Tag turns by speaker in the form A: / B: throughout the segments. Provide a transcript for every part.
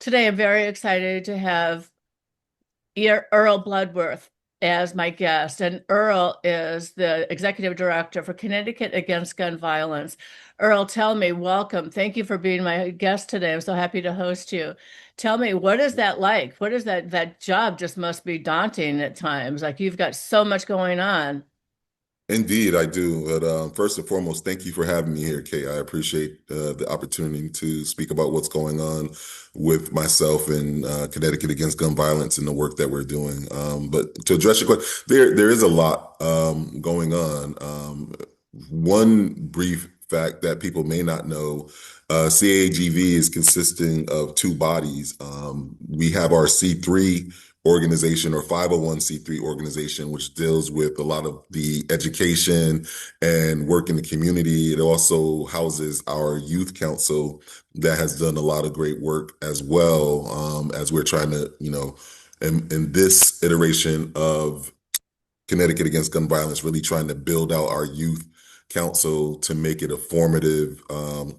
A: Today, I'm very excited to have Earl Bloodworth as my guest. And Earl is the executive director for Connecticut Against Gun Violence. Earl, tell me, welcome. Thank you for being my guest today. I'm so happy to host you. Tell me, what is that like? What is that job just must be daunting at times. Like you've got so much going on.
B: Indeed, I do. But first and foremost, thank you for having me here, Kate. I appreciate the opportunity to speak about what's going on with myself and Connecticut Against Gun Violence and the work that we're doing. But to address your question, there is a lot going on. One brief fact that people may not know, CAGV is consisting of two bodies. We have our C3 organization or 501c3 organization, which deals with a lot of the education and work in the community. It also houses our youth council that has done a lot of great work as well, as we're trying to, in this iteration of Connecticut Against Gun Violence, really trying to build out our youth council to make it a formative, or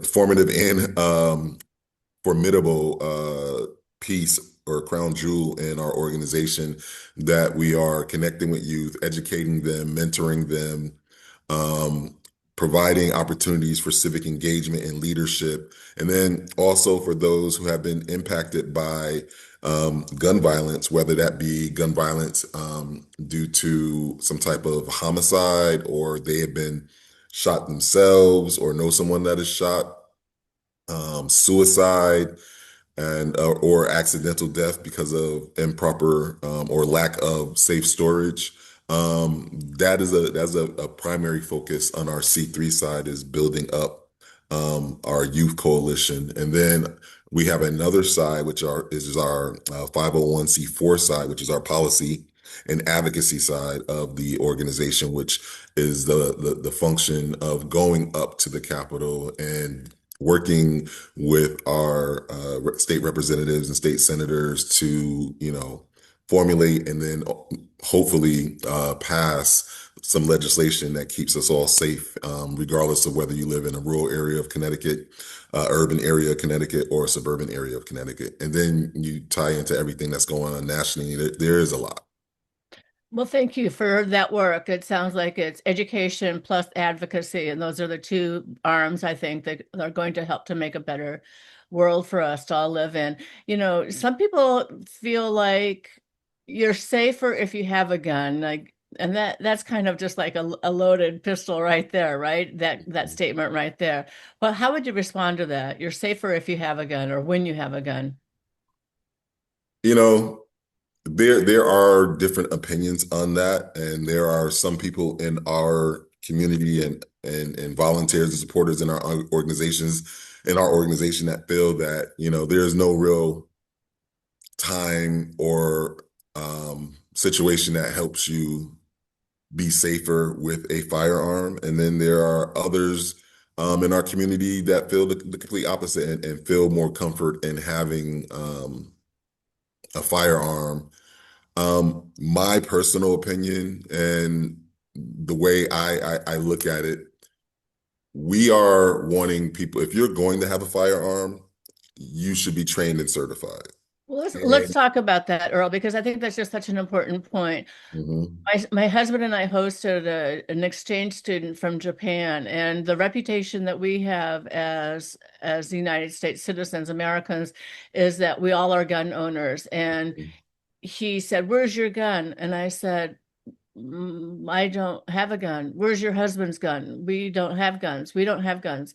B: formative and formidable piece or crown jewel in our organization, that we are connecting with youth, educating them, mentoring them, providing opportunities for civic engagement and leadership. And then also for those who have been impacted by gun violence, whether that be gun violence due to some type of homicide, or they have been shot themselves or know someone that is shot, suicide, and or accidental death because of improper or lack of safe storage. That's a primary focus on our C3 side, is building up our youth coalition. And then we have another side, which is our 501c4 side, which is our policy and advocacy side of the organization, which is the function of going up to the Capitol and working with our state representatives and state senators to, formulate and then hopefully pass some legislation that keeps us all safe, regardless of whether you live in a rural area of Connecticut, urban area of Connecticut, or a suburban area of Connecticut. And then you tie into everything that's going on nationally. There is a lot.
A: Well, thank you for that work. It sounds like it's education plus advocacy, and those are the two arms I think that are going to help to make a better world for us to all live in. Some people feel like you're safer if you have a gun, like, and that's kind of just like a loaded pistol right there, right? That statement right there. But how would you respond to that? You're safer if you have a gun or when you have a gun.
B: You know, there are different opinions on that, and there are some people in our community and volunteers and supporters in our organization that feel that, there's no real time or situation that helps you be safer with a firearm. And then there are others in our community that feel the complete opposite, and feel more comfort in having a firearm. My personal opinion and the way I look at it, we are wanting people, if you're going to have a firearm, you should be trained and certified.
A: Well, let's
B: And
A: talk about that, Earl, because I think that's just such an important point.
B: Mhm.
A: My husband and I hosted an exchange student from Japan, and the reputation that we have as the United States citizens, Americans, is that we all are gun owners. And he said, "Where's your gun?" And I said, I don't have a gun. Where's your husband's gun? We don't have guns. We don't have guns."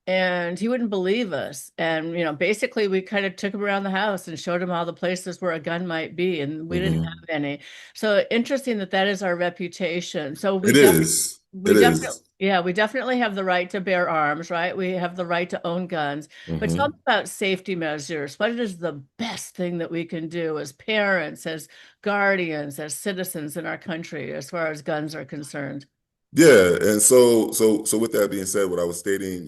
A: And he wouldn't believe us. And, basically we kind of took him around the house and showed him all the places where a gun might be, and we didn't
B: Mhm.
A: have any. So interesting that that is our reputation. So
B: It is.
A: we
B: It
A: definitely,
B: is.
A: yeah, we definitely have the right to bear arms, right? We have the right to own guns. But tell me
B: Mhm.
A: about safety measures. What is the best thing that we can do as parents, as guardians, as citizens in our country, as far as guns are concerned?
B: Yeah, and so with that being said, what I was stating,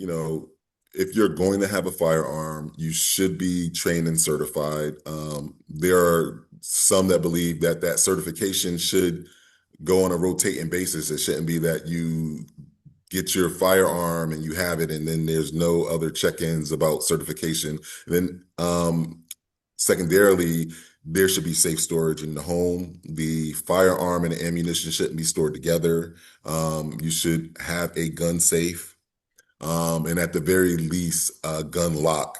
B: if you're going to have a firearm, you should be trained and certified. There are some that believe that certification should go on a rotating basis. It shouldn't be that you get your firearm and you have it, and then there's no other check-ins about certification. And then secondarily, there should be safe storage in the home. The firearm and the ammunition shouldn't be stored together. You should have a gun safe, and at the very least, a gun lock.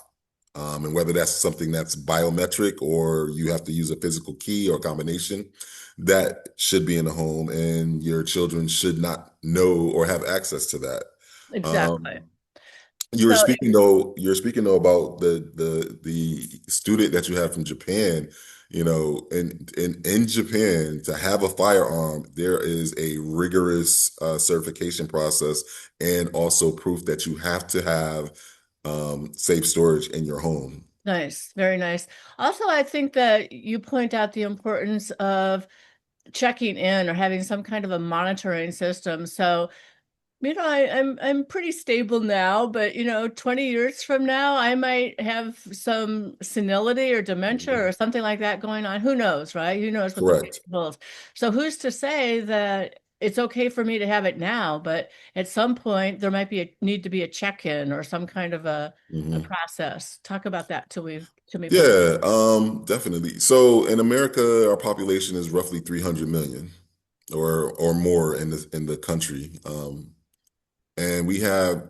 B: And whether that's something that's biometric or you have to use a physical key or a combination, that should be in the home, and your children should not know or have access to that.
A: Exactly.
B: Um,
A: So
B: you're speaking though about the student that you have from Japan, in Japan to have a firearm, there is a rigorous certification process and also proof that you have to have safe storage in your home.
A: nice, very nice. Also, I think that you point out the importance of checking in or having some kind of a monitoring system. So, I'm pretty stable now, but 20 years from now, I might have some senility or dementia or
B: Mhm.
A: something like that going on. Who knows, right? Who knows what the future
B: Correct.
A: holds? So who's to say that it's okay for me to have it now, but at some point there might be a need to be a check-in or some kind of a
B: Mhm.
A: process. Talk about that till we forget.
B: Yeah, definitely. So in America, our population is roughly 300 million or more in the country. And we have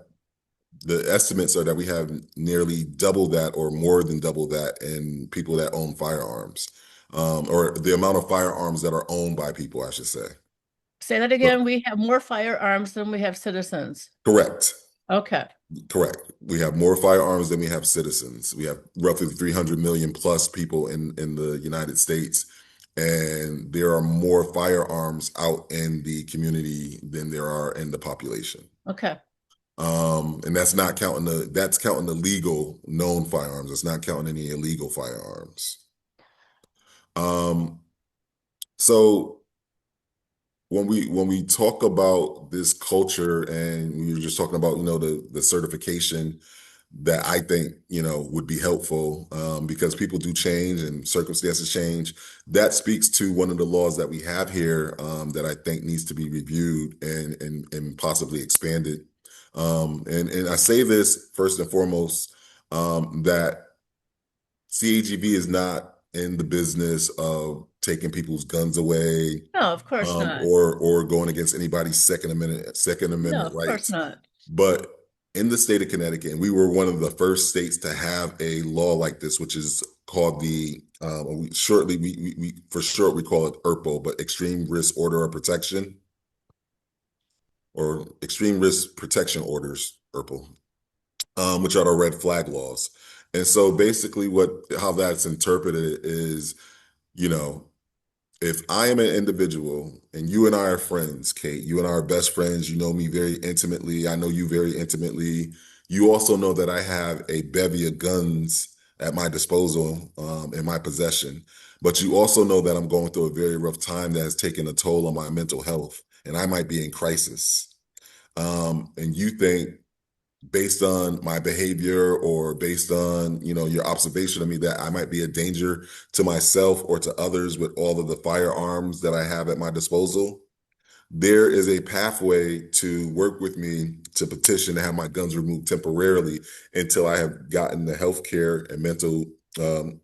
B: the estimates are that we have nearly double that or more than double that in people that own firearms, or the amount of firearms that are owned by people, I should say.
A: Say that
B: So,
A: again. We have more firearms than we have citizens.
B: correct.
A: Okay.
B: Correct. We have more firearms than we have citizens. We have roughly 300 million plus people in the United States, and there are more firearms out in the community than there are in the population.
A: Okay.
B: And that's counting the legal known firearms. It's not counting any illegal firearms. Um, so when we talk about this culture, and we were just talking about the certification that I think would be helpful, because people do change and circumstances change. That speaks to one of the laws that we have here, that I think needs to be reviewed and possibly expanded. And I say this first and foremost, that CAGV is not in the business of taking people's guns away,
A: No, of course not.
B: or going against anybody's Second
A: No,
B: Amendment
A: of course
B: rights.
A: not.
B: But in the state of Connecticut, and we were one of the first states to have a law like this, which is called we for short we call it ERPO, but Extreme Risk Order of Protection, or Extreme Risk Protection Orders, ERPO, which are the red flag laws. And so basically, how that's interpreted is, you know, if I am an individual and you and I are friends, Cate, you and I are best friends, you know me very intimately, I know you very intimately. You also know that I have a bevy of guns at my disposal, in my possession. But you also know that I'm going through a very rough time that has taken a toll on my mental health, and I might be in crisis. And you think, based on my behavior or based on your observation of me, that I might be a danger to myself or to others with all of the firearms that I have at my disposal. There is a pathway to work with me to petition to have my guns removed temporarily until I have gotten the health care and mental um,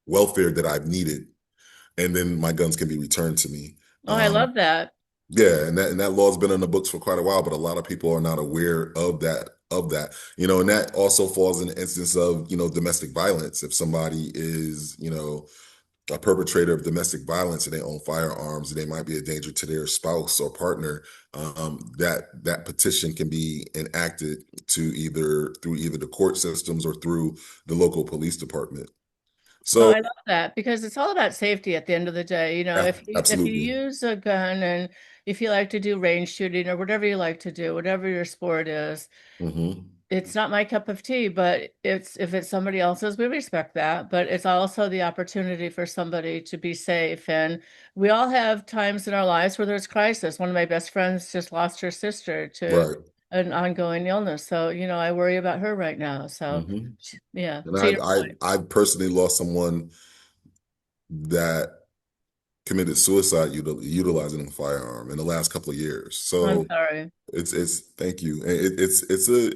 B: welfare that I've needed, and then my guns can be returned to me.
A: Oh, I love that.
B: Yeah, and that law's been in the books for quite a while, but a lot of people are not aware of that. And that also falls in the instance of, domestic violence. If somebody is, a perpetrator of domestic violence and they own firearms and they might be a danger to their spouse or partner, that petition can be enacted through either the court systems or through the local police department.
A: Oh,
B: So,
A: I love that because it's all about safety at the end of the day. If you
B: absolutely.
A: use a gun and if you like to do range shooting or whatever you like to do, whatever your sport is,
B: Hmm.
A: it's not my cup of tea, but it's if it's somebody else's, we respect that. But it's also the opportunity for somebody to be safe. And we all have times in our lives where there's crisis. One of my best friends just lost her sister to
B: Right.
A: an ongoing illness. So, I worry about her right now. So,
B: Hmm.
A: yeah,
B: And
A: to your
B: I
A: point.
B: I personally lost someone that committed suicide utilizing a firearm in the last couple of years.
A: I'm
B: So
A: sorry.
B: it's thank you. It's a,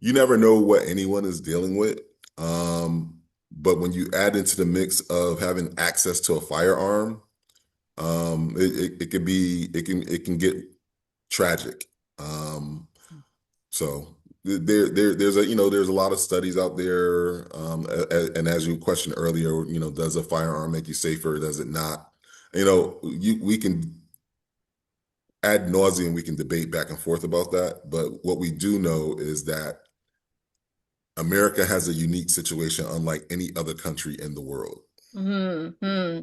B: you never know what anyone is dealing with. But when you add into the mix of having access to a firearm, it can be it can get tragic. Um, so there's a there's a lot of studies out there, and as you questioned earlier, does a firearm make you safer? Does it not? We can ad nauseum we can debate back and forth about that, but what we do know is that America has a unique situation unlike any other country in the world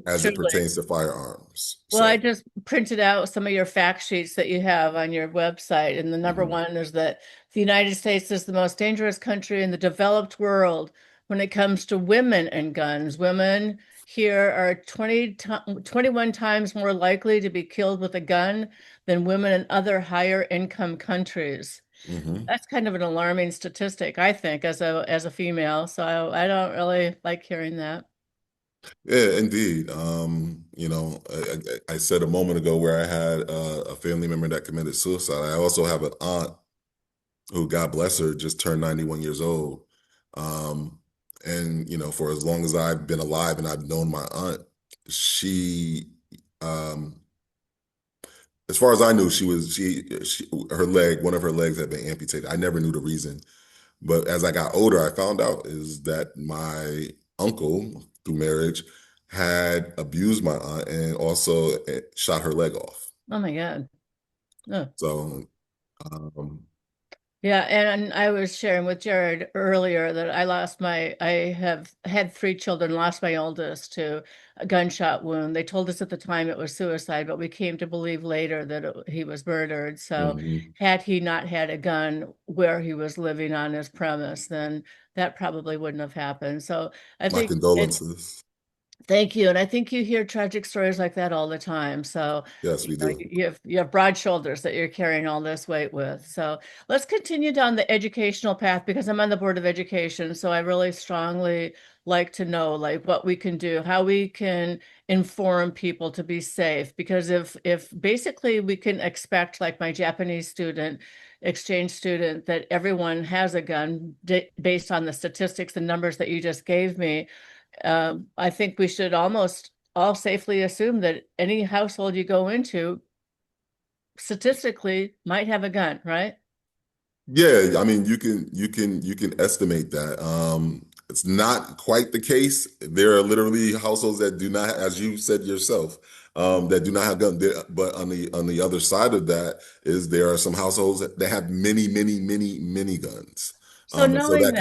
B: as it
A: Truly.
B: pertains to firearms.
A: Well, I
B: So,
A: just printed out some of your fact sheets that you have on your website. And the number
B: mhm,
A: one is that the United States is the most dangerous country in the developed world when it comes to women and guns. Women here are 21 times more likely to be killed with a gun than women in other higher income countries.
B: mhm.
A: That's kind of an alarming statistic, I think, as a female. So I don't really like hearing that.
B: Yeah, indeed. I said a moment ago where I had a family member that committed suicide. I also have an aunt who, God bless her, just turned 91 years old. Um, and for as long as I've been alive and I've known my aunt, she, um, as far as I knew, her leg, one of her legs had been amputated. I never knew the reason. But as I got older, I found out is that my uncle, through marriage, had abused my aunt and also shot her leg off.
A: Oh my God. Oh.
B: So, um,
A: Yeah, and I was sharing with Jared earlier that I have had three children, lost my oldest to a gunshot wound. They told us at the time it was suicide, but we came to believe later that he was murdered. So
B: mhm.
A: had he not had a gun where he was living on his premise, then that probably wouldn't have happened. So I
B: My
A: think it's
B: condolences.
A: Thank you. And I think you hear tragic stories like that all the time. So,
B: Yes, we do.
A: you have broad shoulders that you're carrying all this weight with. So let's continue down the educational path because I'm on the Board of Education. So I really strongly like to know like what we can do, how we can inform people to be safe. Because if basically we can expect, like my Japanese student, exchange student, that everyone has a gun based on the statistics and numbers that you just gave me, I think we should almost all safely assume that any household you go into statistically might have a gun, right?
B: Yeah, I mean, you can estimate that. It's not quite the case. There are literally households that do not, as you said yourself, that do not have guns. But on the other side of that is there are some households that have many, many, many, many guns.
A: So
B: And so
A: knowing that,
B: that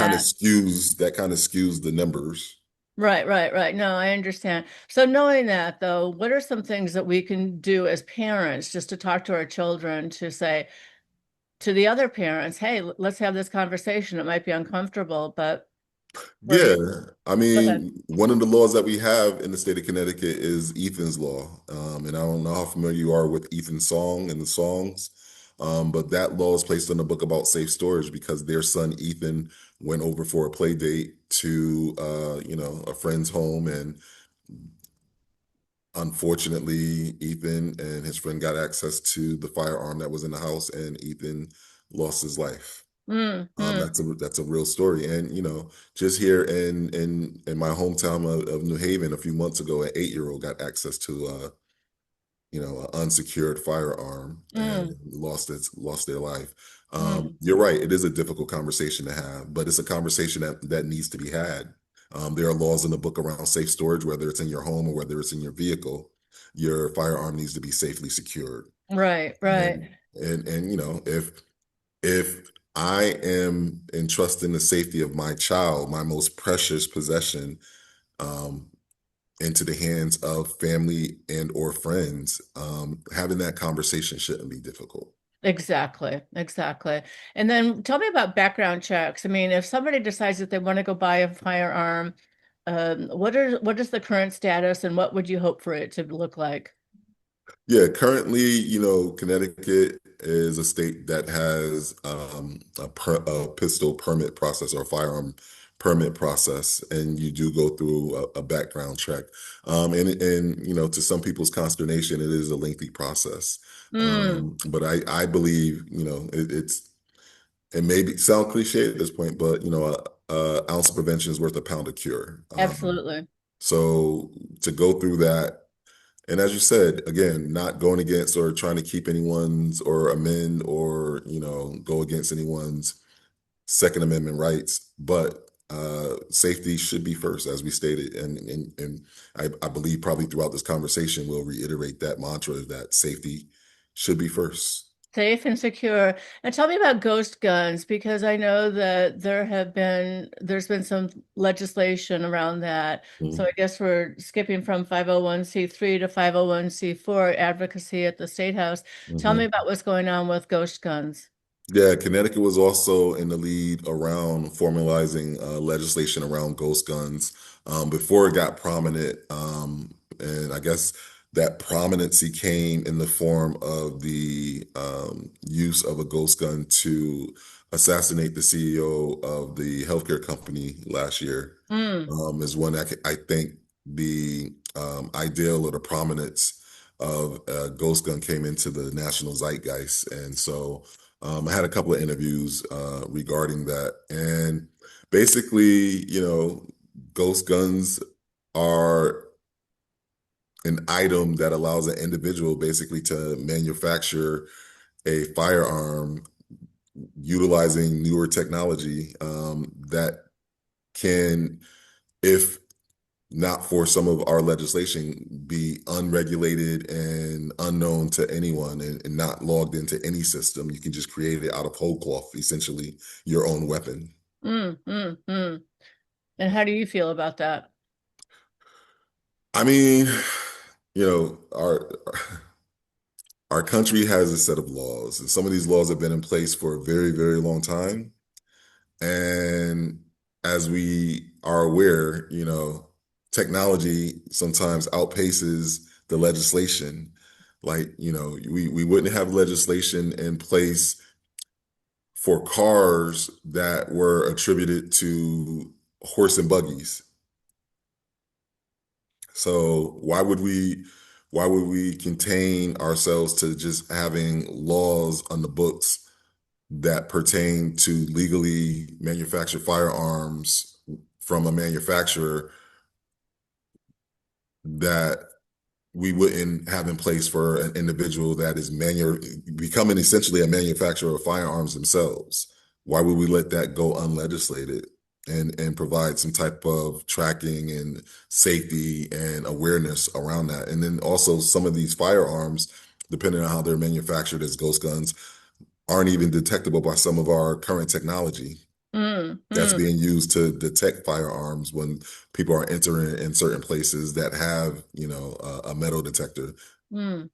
B: kind of skews the numbers.
A: right. No, I understand. So knowing that though, what are some things that we can do as parents just to talk to our children to say to the other parents, hey, let's have this conversation. It might be uncomfortable, but what do
B: Yeah,
A: you
B: I
A: go ahead?
B: mean, one of the laws that we have in the state of Connecticut is Ethan's Law. And I don't know how familiar you are with Ethan's song and the songs, but that law is placed in a book about safe storage because their son Ethan went over for a play date to, a friend's home, and unfortunately, Ethan and his friend got access to the firearm that was in the house, and Ethan lost his life.
A: Mm.
B: That's a real story. And just here in my hometown of New Haven, a few months ago, an 8-year-old got access to an unsecured firearm and
A: Mm.
B: lost their life.
A: Mm.
B: You're right, it is a difficult conversation to have, but it's a conversation that needs to be had. There are laws in the book around safe storage, whether it's in your home or whether it's in your vehicle. Your firearm needs to be safely secured.
A: Right.
B: And if I am entrusting the safety of my child, my most precious possession, um, into the hands of family and or friends, having that conversation shouldn't be difficult.
A: Exactly. And then tell me about background checks. I mean, if somebody decides that they want to go buy a firearm, what is the current status and what would you hope for it to look like?
B: Yeah, currently, Connecticut is a state that has a pistol permit process or firearm permit process, and you do go through a background check. And to some people's consternation, it is a lengthy process.
A: Mm,
B: But I believe, it may sound cliche at this point, but a ounce of prevention is worth a pound of cure.
A: absolutely.
B: So to go through that, and as you said, again, not going against or trying to keep anyone's or amend or go against anyone's Second Amendment rights, but safety should be first, as we stated, and I believe probably throughout this conversation we'll reiterate that mantra that safety should be first.
A: Safe and secure. And tell me about ghost guns, because I know that there's been some legislation around that. So
B: Mhm.
A: I guess we're skipping from 501(c)(3) to 501(c)(4 advocacy at the State House. Tell me
B: Mhm.
A: about what's going on with ghost guns.
B: Yeah, Connecticut was also in the lead around formalizing legislation around ghost guns before it got prominent. And I guess that prominency came in the form of the use of a ghost gun to assassinate the CEO of the healthcare company last year.
A: Mm,
B: Is when I think the ideal or the prominence of a ghost gun came into the national zeitgeist. And so I had a couple of interviews regarding that. And basically, ghost guns are an item that allows an individual basically to manufacture a firearm utilizing newer technology that can, if not for some of our legislation, be unregulated and unknown to anyone and not logged into any system. You can just create it out of whole cloth, essentially your own weapon.
A: mm. And how do you feel about that?
B: I mean, you know, our country has a set of laws, and some of these laws have been in place for a very, very long time. And as we are aware, technology sometimes outpaces the legislation. Like, we wouldn't have legislation in place for cars that were attributed to horse and buggies. So why would we contain ourselves to just having laws on the books that pertain to legally manufactured firearms from a manufacturer that we wouldn't have in place for an individual that is becoming essentially a manufacturer of firearms themselves? Why would we let that go unlegislated and provide some type of tracking and safety and awareness around that? And then also some of these firearms, depending on how they're manufactured as ghost guns, aren't even detectable by some of our current technology
A: Mm,
B: that's
A: mm,
B: being used to detect firearms when people are entering in certain places that have, a metal detector.
A: mm.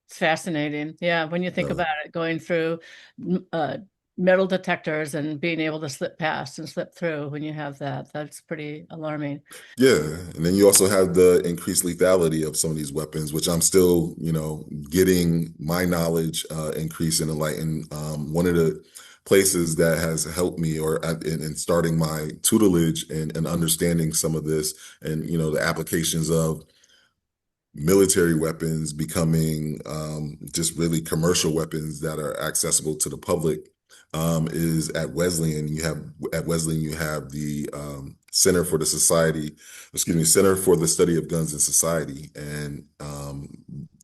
A: It's fascinating. Yeah, when you think
B: Uh,
A: about it, going through uh, metal detectors and being able to slip past and slip through when you have that, that's pretty alarming.
B: yeah, and then you also have the increased lethality of some of these weapons, which I'm still, getting my knowledge increase and enlighten. One of the places that has helped me in starting my tutelage and understanding some of this and the applications of military weapons becoming just really commercial weapons that are accessible to the public is at Wesleyan. You have the Center for the Study of Guns in Society, and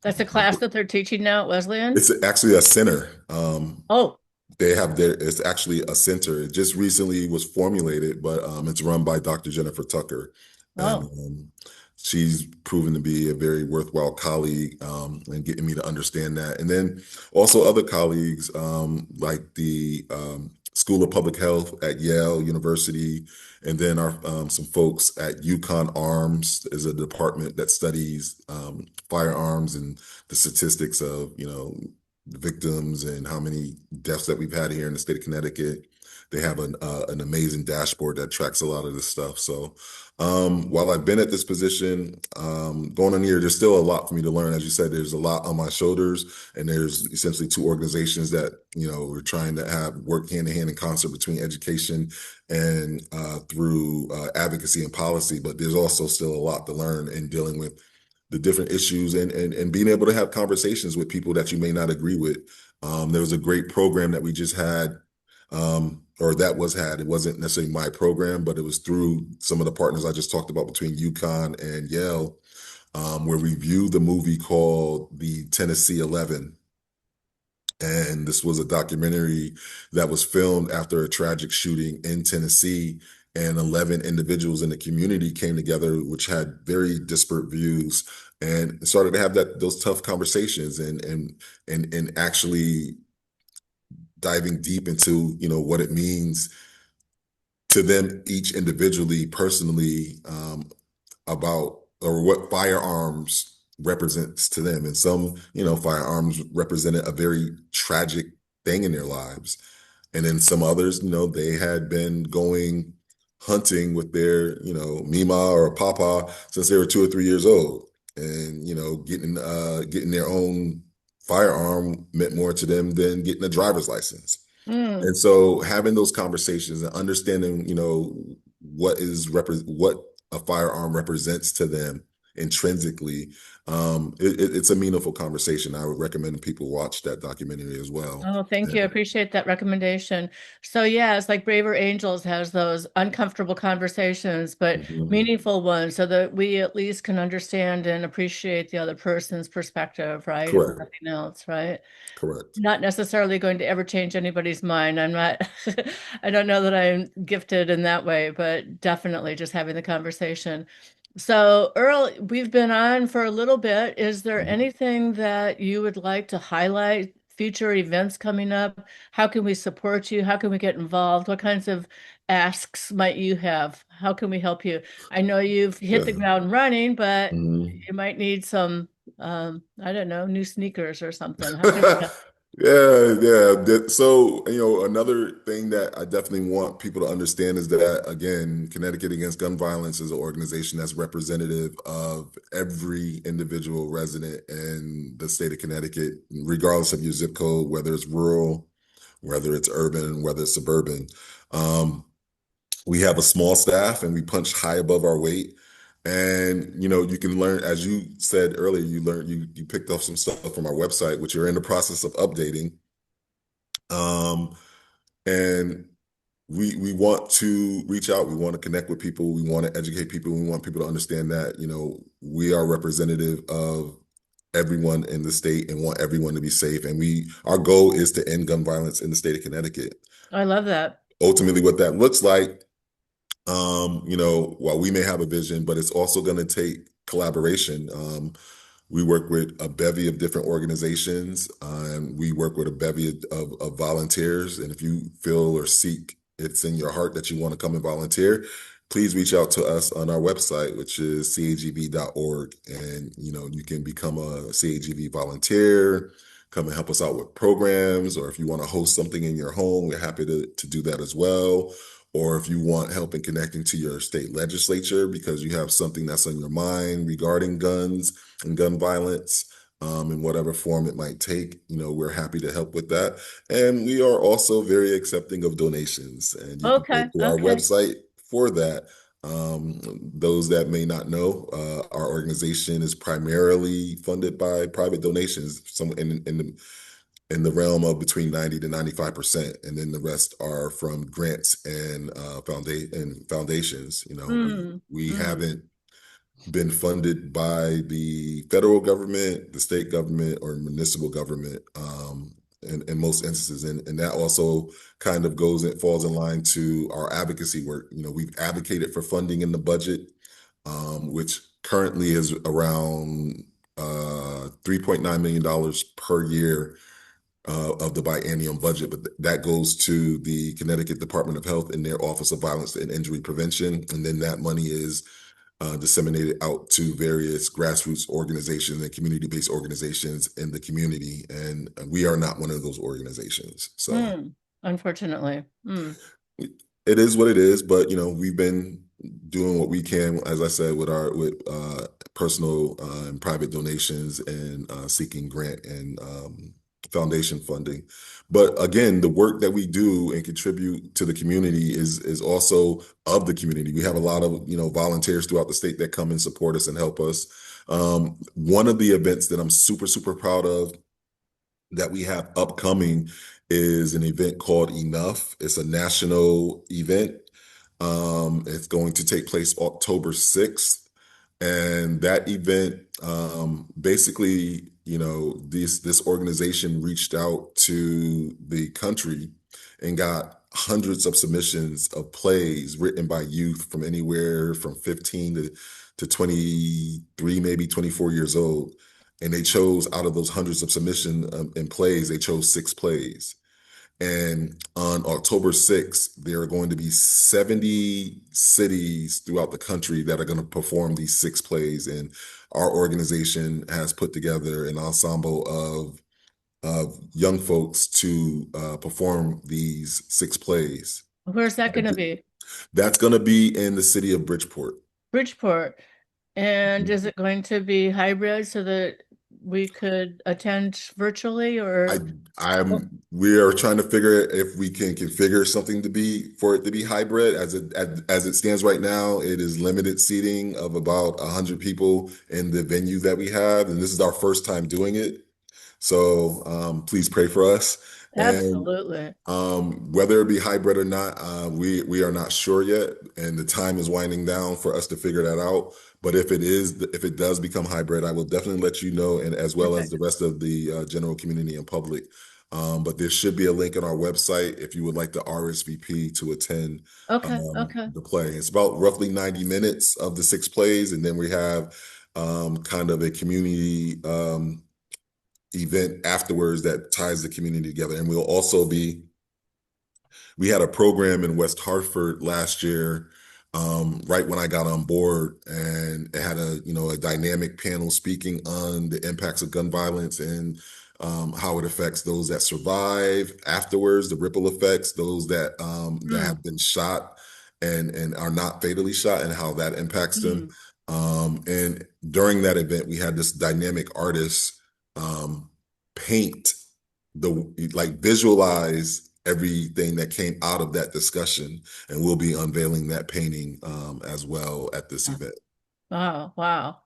A: That's a class that they're teaching now at Wesleyan?
B: it's actually a center.
A: Oh,
B: It's actually a center. It just recently was formulated, but it's run by Dr. Jennifer Tucker, and
A: oh,
B: she's proven to be a very worthwhile colleague and getting me to understand that. And then also other colleagues like the School of Public Health at Yale University, and then our some folks at Yukon Arms is a department that studies firearms and the statistics of victims and how many deaths that we've had here in the state of Connecticut. they have an amazing dashboard that tracks a lot of this stuff. So while I've been at this position, going on here, there's still a lot for me to learn. As you said, there's a lot on my shoulders, and there's essentially two organizations that, we're trying to have work hand in hand in concert between education and through advocacy and policy. But there's also still a lot to learn in dealing with the different issues and being able to have conversations with people that you may not agree with. There was a great program that we just had, or that was had. It wasn't necessarily my program, but it was through some of the partners I just talked about between UConn and Yale, where we viewed the movie called The Tennessee 11. And this was a documentary that was filmed after a tragic shooting in Tennessee, and 11 individuals in the community came together, which had very disparate views, and started to have those tough conversations and actually diving deep into, what it means to them each individually, personally, about or what firearms represents to them. And some, firearms represented a very tragic thing in their lives. And then some others, they had been going hunting with their, Mima or Papa since they were 2 or 3 years old. And, getting their own firearm meant more to them than getting a driver's license.
A: Mm.
B: And so having those conversations and understanding, what a firearm represents to them intrinsically, it's a meaningful conversation. I would recommend people watch that documentary as well.
A: Oh, thank you. I appreciate that recommendation. So yeah, it's like Braver Angels has those uncomfortable conversations, but
B: Mhm.
A: meaningful ones so that we at least can understand and appreciate the other person's perspective, right? If
B: Correct.
A: nothing else, right?
B: Correct.
A: Not necessarily going to ever change anybody's mind. I'm not, I don't know that I'm gifted in that way, but definitely just having the conversation. So, Earl, we've been on for a little bit. Is there
B: Mhm.
A: anything that you would like to highlight? Future events coming up? How can we support you? How can we get involved? What kinds of asks might you have? How can we help you? I know you've hit the
B: Yeah.
A: ground running, but
B: Mhm.
A: you might need some, I don't know, new sneakers or something. How can we help?
B: Yeah, yeah. So, another thing that I definitely want people to understand is that, again, Connecticut Against Gun Violence is an organization that's representative of every individual resident in the state of Connecticut, regardless of your zip code, whether it's rural, whether it's urban, whether it's suburban. Um, we have a small staff and we punch high above our weight. And you can learn, as you said earlier, you picked up some stuff from our website, which you're in the process of updating. Um, and we want to reach out. We want to connect with people. We want to educate people. We want people to understand that, we are representative of everyone in the state and want everyone to be safe. And our goal is to end gun violence in the state of Connecticut.
A: I love that.
B: Ultimately, what that looks like, while we may have a vision, but it's also going to take collaboration. We work with a bevy of different organizations, and we work with a bevy of volunteers. And if you feel or seek it's in your heart that you want to come and volunteer, please reach out to us on our website, which is cagv.org. And, you can become a CAGV volunteer, come and help us out with programs, or if you want to host something in your home, we're happy to do that as well. Or if you want help in connecting to your state legislature because you have something that's on your mind regarding guns and gun violence, in whatever form it might take, we're happy to help with that. And we are also very accepting of donations. And you can go
A: Okay,
B: to our
A: okay.
B: website for that. Those that may not know, our organization is primarily funded by private donations, some in the realm of between 90 to 95%, and then the rest are from grants and foundations.
A: Mm,
B: We
A: mm.
B: haven't been funded by the federal government, the state government, or municipal government, in most instances. And that also kind of falls in line to our advocacy work. We've advocated for funding in the budget, which currently is around $3.9 million per year of the biennium budget, but that goes to the Connecticut Department of Health and their Office of Violence and Injury Prevention. And then that money is disseminated out to various grassroots organizations and community-based organizations in the community. And we are not one of those organizations. So
A: Mm. Unfortunately. Mm.
B: It is what it is, but we've been doing what we can, as I said, with our with personal and private donations and seeking grant and foundation funding. But again, the work that we do and contribute to the community is also of the community. We have a lot of volunteers throughout the state that come and support us and help us. One of the events that I'm super proud of that we have upcoming is an event called Enough. It's a national event. It's going to take place October 6th. And that event, basically, this organization reached out to the country and got hundreds of submissions of plays written by youth from anywhere from 15 to 23, maybe 24 years old. And they chose out of those hundreds of submission and plays, they chose 6 plays. And on October 6th, there are going to be 70 cities throughout the country that are going to perform these 6 plays. And our organization has put together an ensemble of young folks to perform these 6 plays.
A: Where's that going to be?
B: That's going to be in the city of Bridgeport.
A: Bridgeport. And is it going to be hybrid so that we could attend virtually
B: I,
A: or?
B: we are trying to figure if we can configure something for it to be hybrid. As it stands right now, it is limited seating of about 100 people in the venue that we have, and this is our first time doing it. So please pray for us. And
A: Absolutely.
B: whether it be hybrid or not, we are not sure yet, and the time is winding down for us to figure that out. But if it does become hybrid, I will definitely let you know, and as well as
A: Perfect.
B: the rest of the general community and public. But there should be a link on our website if you would like to RSVP to attend
A: Okay. Okay.
B: the play. It's about roughly 90 minutes of the 6 plays, and then we have kind of a community event afterwards that ties the community together. And we had a program in West Hartford last year, right when I got on board, and it had a dynamic panel speaking on the impacts of gun violence and how it affects those that survive afterwards, the ripple effects, those that
A: Mm,
B: have been shot and are not fatally shot, and how that impacts them.
A: mm.
B: And during that event, we had this dynamic artist paint visualize everything that came out of that discussion, and we'll be unveiling that painting as well at this event.
A: Wow. Wow.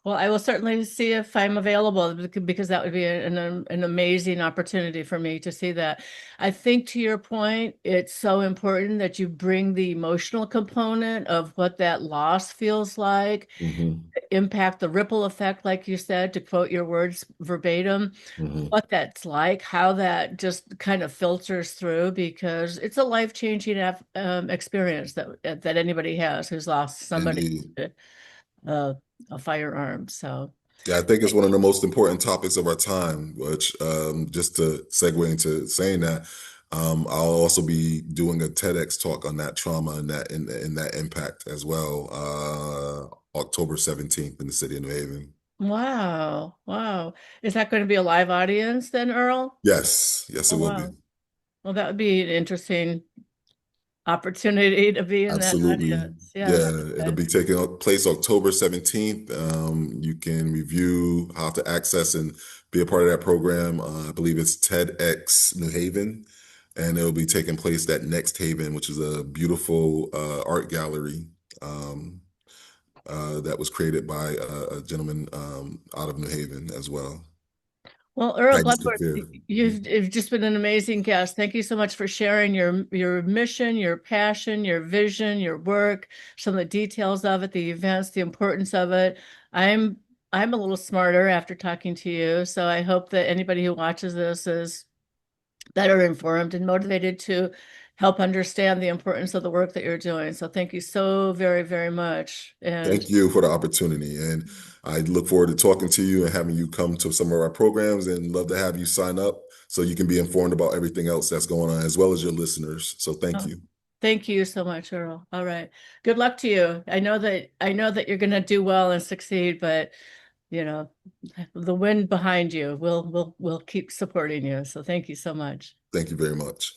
A: Well, I will certainly see if I'm available because that would be an amazing opportunity for me to see that. I think to your point, it's so important that you bring the emotional component of what that loss feels like,
B: Hmm.
A: impact, the ripple effect, like you said, to quote your words verbatim,
B: Hmm.
A: what that's like, how that just kind of filters through, because it's a life-changing experience that anybody has who's lost somebody
B: Indeed.
A: to uh, a firearm. So,
B: Yeah, I think it's one of the most important topics of our time, which just to segue into saying that, I'll also be doing a TEDx talk on that trauma and that impact as well, October 17th in the city of New Haven.
A: wow, wow. Is that going to be a live audience then, Earl?
B: Yes, yes, it
A: Oh,
B: will
A: wow.
B: be.
A: Well, that would be an interesting opportunity to be in that
B: Absolutely.
A: audience. Yes.
B: Yeah, it'll be taking place October 17th. You can review how to access and be a part of that program. I believe it's TEDx New Haven, and it'll be taking place at Next Haven, which is a beautiful art gallery that was created by a gentleman out of New Haven as well.
A: Well, Earl
B: Thanks to
A: Bloodworth,
B: Fear.
A: you've just been an amazing guest. Thank you so much for sharing your mission, your passion, your vision, your work, some of the details of it, the events, the importance of it. I'm I'm a little smarter after talking to you, so I hope that anybody who watches this is better informed and motivated to help understand the importance of the work that you're doing. So thank you so very, very much. And
B: Thank you for the opportunity. And I look forward to talking to you and having you come to some of our programs, and love to have you sign up so you can be informed about everything else that's going on, as well as your listeners. So thank
A: oh,
B: you.
A: thank you so much, Earl. All right. Good luck to you. I know that you're going to do well and succeed, but you know, the wind behind you will keep supporting you. So thank you so much.
B: Thank you very much.